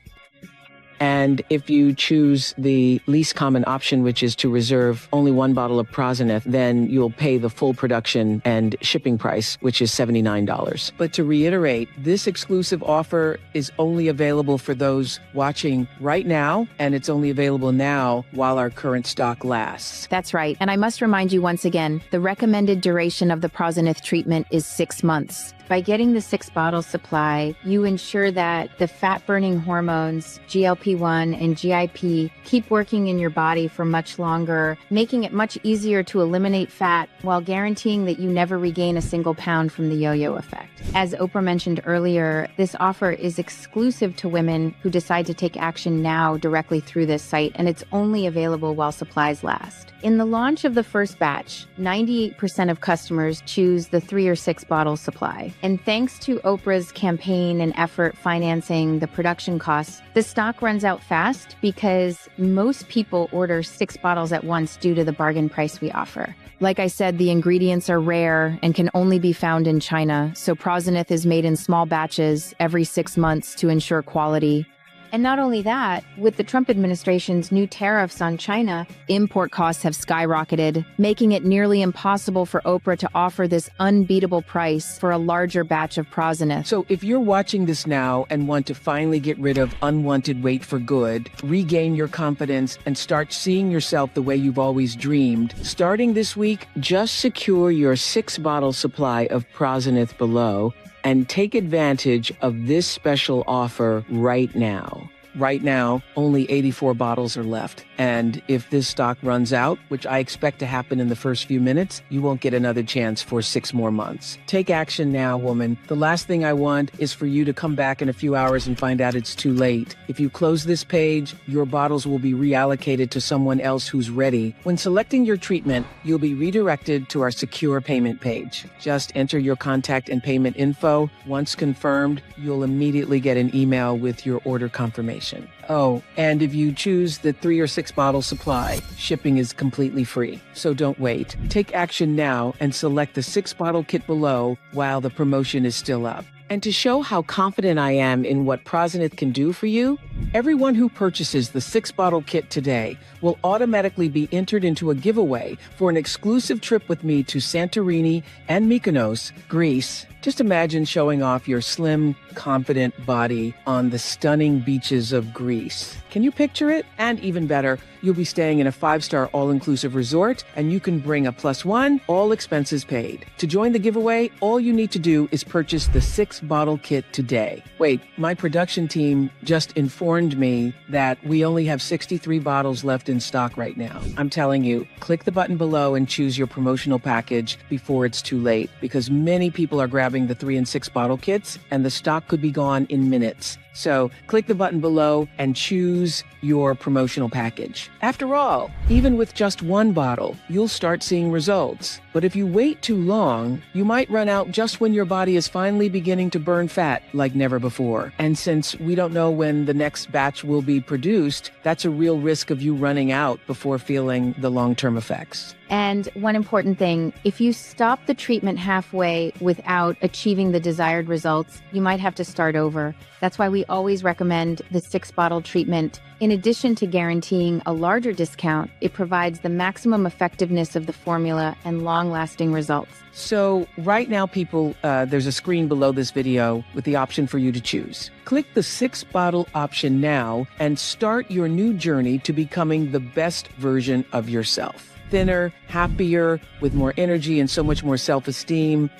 And if you choose the least common option, which is to reserve only 1 bottle of Prozenith, then you'll pay the full production and shipping price, which is $79. But to reiterate, this exclusive offer is only available for those watching right now, and it's only available now while our current stock lasts. That's right. And I must remind you once again, the recommended duration of the Prozenith treatment is 6 months. By getting the 6-bottle supply, you ensure that the fat-burning hormones, GLP-1 and GIP, keep working in your body for much longer, making it much easier to eliminate fat while guaranteeing that you never regain a single pound from the yo-yo effect. As Oprah mentioned earlier, this offer is exclusive to women who decide to take action now directly through this site, and it's only available while supplies last. In the launch of the first batch, 98% of customers choose the 3 or 6 bottle supply. And thanks to Oprah's campaign and effort financing the production costs, the stock runs out fast because most people order 6 bottles at once due to the bargain price we offer. Like I said, the ingredients are rare and can only be found in China, so Prozenith is made in small batches every 6 months to ensure quality. And not only that, with the Trump administration's new tariffs on China, import costs have skyrocketed, making it nearly impossible for Oprah to offer this unbeatable price for a larger batch of Prozenith. So if you're watching this now and want to finally get rid of unwanted weight for good, regain your confidence, and start seeing yourself the way you've always dreamed, starting this week, just secure your 6-bottle supply of Prozenith below and take advantage of this special offer right now. right now, only 84 bottles are left. And if this stock runs out, which I expect to happen in the first few minutes, you won't get another chance for 6 more months. Take action now, woman. The last thing I want is for you to come back in a few hours and find out it's too late. If you close this page, your bottles will be reallocated to someone else who's ready. When selecting your treatment, you'll be redirected to our secure payment page. Just enter your contact and payment info. Once confirmed, you'll immediately get an email with your order confirmation. Oh, and if you choose the 3 or 6 bottle supply, shipping is completely free. So don't wait. Take action now and select the 6 bottle kit below while the promotion is still up. And to show how confident I am in what Prozenith can do for you, everyone who purchases the 6 bottle kit today will automatically be entered into a giveaway for an exclusive trip with me to Santorini and Mykonos, Greece. Just imagine showing off your slim, confident body on the stunning beaches of Greece. Can you picture it? And even better, you'll be staying in a 5-star all-inclusive resort, and you can bring a +1, all expenses paid. To join the giveaway, all you need to do is purchase the 6 bottle kit today. Wait, my production team just informed me that we only have 63 bottles left in stock right now. I'm telling you, click the button below and choose your promotional package before it's too late, because many people are grabbing the 3 and 6 bottle kits, and the stock could be gone in minutes. So click the button below and choose your promotional package. After all, even with just 1 bottle, you'll start seeing results. But if you wait too long, you might run out just when your body is finally beginning to burn fat like never before. And since we don't know when the next batch will be produced, that's a real risk of you running out before feeling the long-term effects. And one important thing, if you stop the treatment halfway without achieving the desired results, you might have to start over. That's why we always recommend the 6 bottle treatment. In addition to guaranteeing a larger discount, it provides the maximum effectiveness of the formula and long-lasting results. So right now, people, there's a screen below this video with the option for you to choose. Click the 6 bottle option now and start your new journey to becoming the best version of yourself. Thinner, happier, with more energy and so much more self-esteem.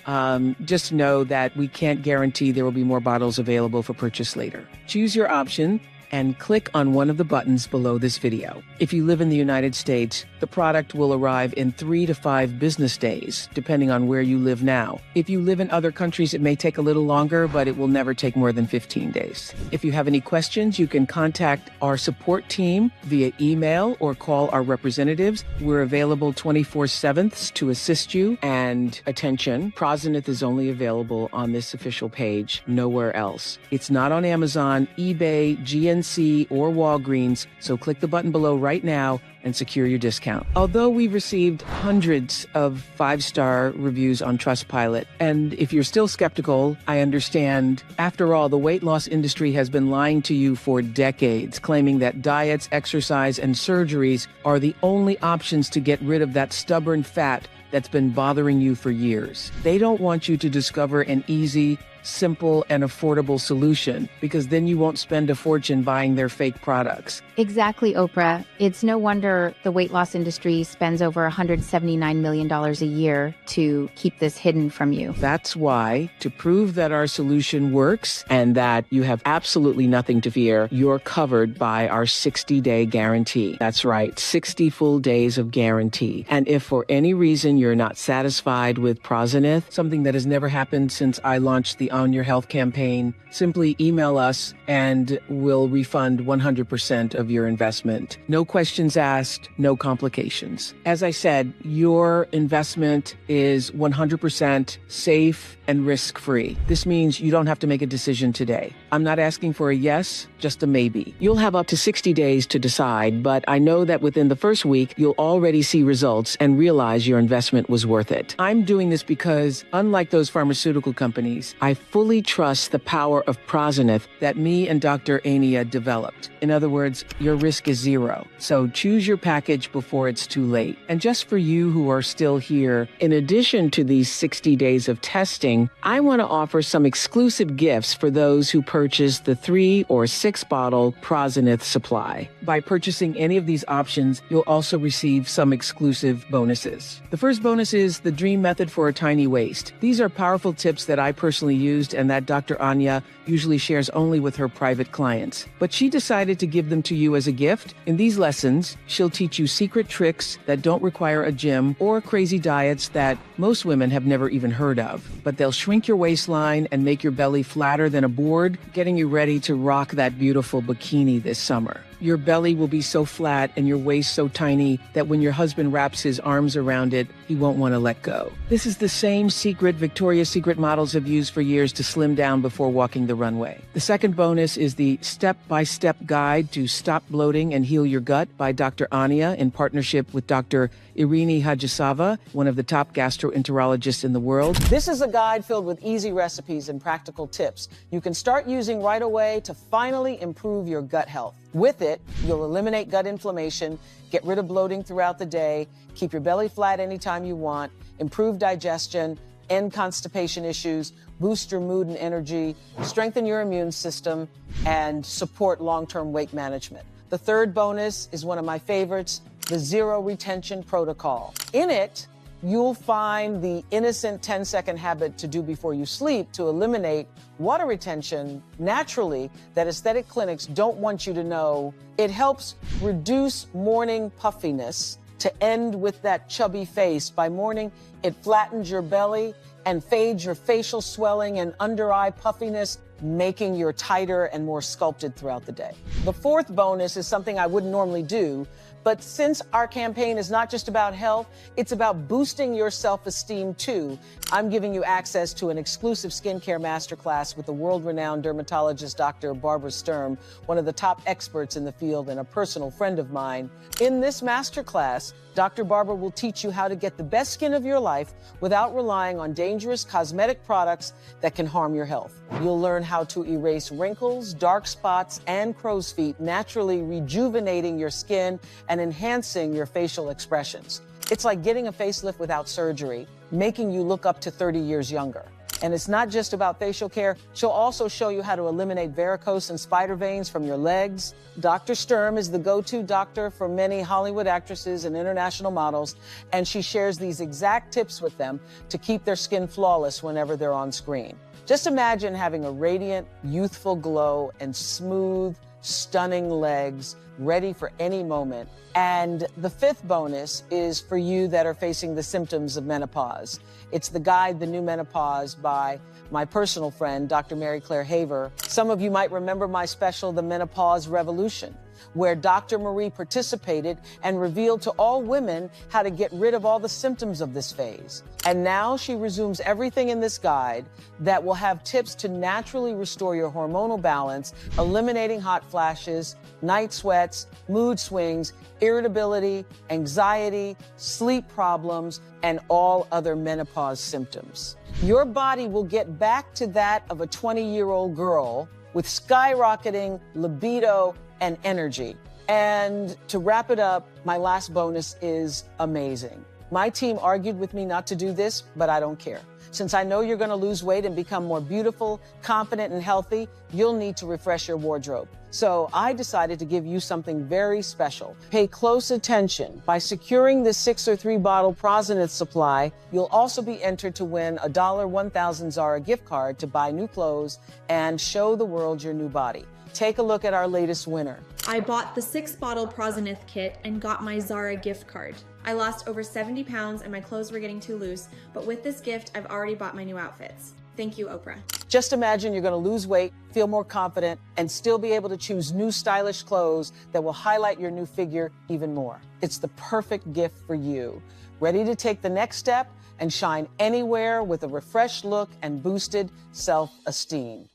Just know that we can't guarantee there will be more bottles available for purchase later. Choose your option and click on one of the buttons below this video. If you live in the United States, the product will arrive in 3 to 5 business days, depending on where you live now. If you live in other countries, it may take a little longer, but it will never take more than 15 days. If you have any questions, you can contact our support team via email or call our representatives. We're available 24/7 to assist you. And attention, Prozenith is only available on this official page, nowhere else. It's not on Amazon, eBay, GNC, or Walgreens, so click the button below right now and secure your discount. Although we've received hundreds of 5-star reviews on Trustpilot, and if you're still skeptical, I understand. After all, the weight loss industry has been lying to you for decades, claiming that diets, exercise, and surgeries are the only options to get rid of that stubborn fat that's been bothering you for years. They don't want you to discover an easy, simple, and affordable solution, because then you won't spend a fortune buying their fake products. Exactly, Oprah. It's no wonder the weight loss industry spends over $179 million a year to keep this hidden from you. That's why, to prove that our solution works and that you have absolutely nothing to fear, you're covered by our 60-day guarantee. That's right, 60 full days of guarantee. And if for any reason you're not satisfied with Prozenith, something that has never happened since I launched the On Your Health campaign, simply email us and we'll refund 100% of your investment. No questions asked, no complications. As I said, your investment is 100% safe and risk-free. This means you don't have to make a decision today. I'm not asking for a yes, just a maybe. You'll have up to 60 days to decide, but I know that within the first week, you'll already see results and realize your investment was worth it. I'm doing this because, unlike those pharmaceutical companies, I fully trust the power of Prozenith that me and Dr. Ania developed. In other words, your risk is 0. So choose your package before it's too late. And just for you who are still here, in addition to these 60 days of testing, I want to offer some exclusive gifts for those who purchase the 3 or 6 bottle Prozenith supply. By purchasing any of these options, you'll also receive some exclusive bonuses. The first bonus is the Dream Method for a Tiny Waist. These are powerful tips that I personally use used and that Dr. Anya usually shares only with her private clients. But she decided to give them to you as a gift. In these lessons, she'll teach you secret tricks that don't require a gym or crazy diets that most women have never even heard of. But they'll shrink your waistline and make your belly flatter than a board, getting you ready to rock that beautiful bikini this summer. Your belly will be so flat and your waist so tiny that when your husband wraps his arms around it, he won't want to let go. This is the same secret Victoria's Secret models have used for years to slim down before walking the runway. The second bonus is the step-by-step guide to stop bloating and heal your gut by Dr. Anya in partnership with Dr. Irini Hajisava, one of the top gastroenterologists in the world. This is a guide filled with easy recipes and practical tips you can start using right away to finally improve your gut health. With it, you'll eliminate gut inflammation, get rid of bloating throughout the day, keep your belly flat anytime you want, improve digestion, end constipation issues, boost your mood and energy, strengthen your immune system, and support long-term weight management. The third bonus is one of my favorites, the Zero Retention Protocol. In it, you'll find the innocent 10-second habit to do before you sleep to eliminate water retention naturally that aesthetic clinics don't want you to know. It helps reduce morning puffiness to end with that chubby face. By morning, it flattens your belly and fades your facial swelling and under-eye puffiness, making you tighter and more sculpted throughout the day. The fourth bonus is something I wouldn't normally do, but since our campaign is not just about health, it's about boosting your self-esteem too. I'm giving you access to an exclusive skincare masterclass with the world-renowned dermatologist, Dr. Barbara Sturm, one of the top experts in the field and a personal friend of mine. In this masterclass, Dr. Barbara will teach you how to get the best skin of your life without relying on dangerous cosmetic products that can harm your health. You'll learn how to erase wrinkles, dark spots, and crow's feet, naturally rejuvenating your skin and enhancing your facial expressions. It's like getting a facelift without surgery, making you look up to 30 years younger. And it's not just about facial care. She'll also show you how to eliminate varicose and spider veins from your legs. Dr. Sturm is the go-to doctor for many Hollywood actresses and international models, and she shares these exact tips with them to keep their skin flawless whenever they're on screen. Just imagine having a radiant, youthful glow and smooth, stunning legs ready for any moment. And the fifth bonus is for you that are facing the symptoms of menopause. It's the guide, The New Menopause, by my personal friend, Dr. Mary Claire Haver. Some of you might remember my special, The Menopause Revolution, where Dr. Marie participated and revealed to all women how to get rid of all the symptoms of this phase. And now she resumes everything in this guide that will have tips to naturally restore your hormonal balance, eliminating hot flashes, night sweats, mood swings, irritability, anxiety, sleep problems, and all other menopause symptoms. Your body will get back to that of a 20-year-old girl with skyrocketing libido and energy. And to wrap it up, my last bonus is amazing. My team argued with me not to do this, but I don't care. Since I know you're going to lose weight and become more beautiful, confident, and healthy, you'll need to refresh your wardrobe. So I decided to give you something very special. Pay close attention. By securing this 6 or 3 bottle Prozenith supply, you'll also be entered to win a $1,000 Zara gift card to buy new clothes and show the world your new body. Take a look at our latest winner. I bought the 6-bottle Prozenith kit and got my Zara gift card. I lost over 70 pounds and my clothes were getting too loose, but with this gift, I've already bought my new outfits. Thank you, Oprah. Just imagine you're going to lose weight, feel more confident, and still be able to choose new stylish clothes that will highlight your new figure even more. It's the perfect gift for you. Ready to take the next step and shine anywhere with a refreshed look and boosted self-esteem.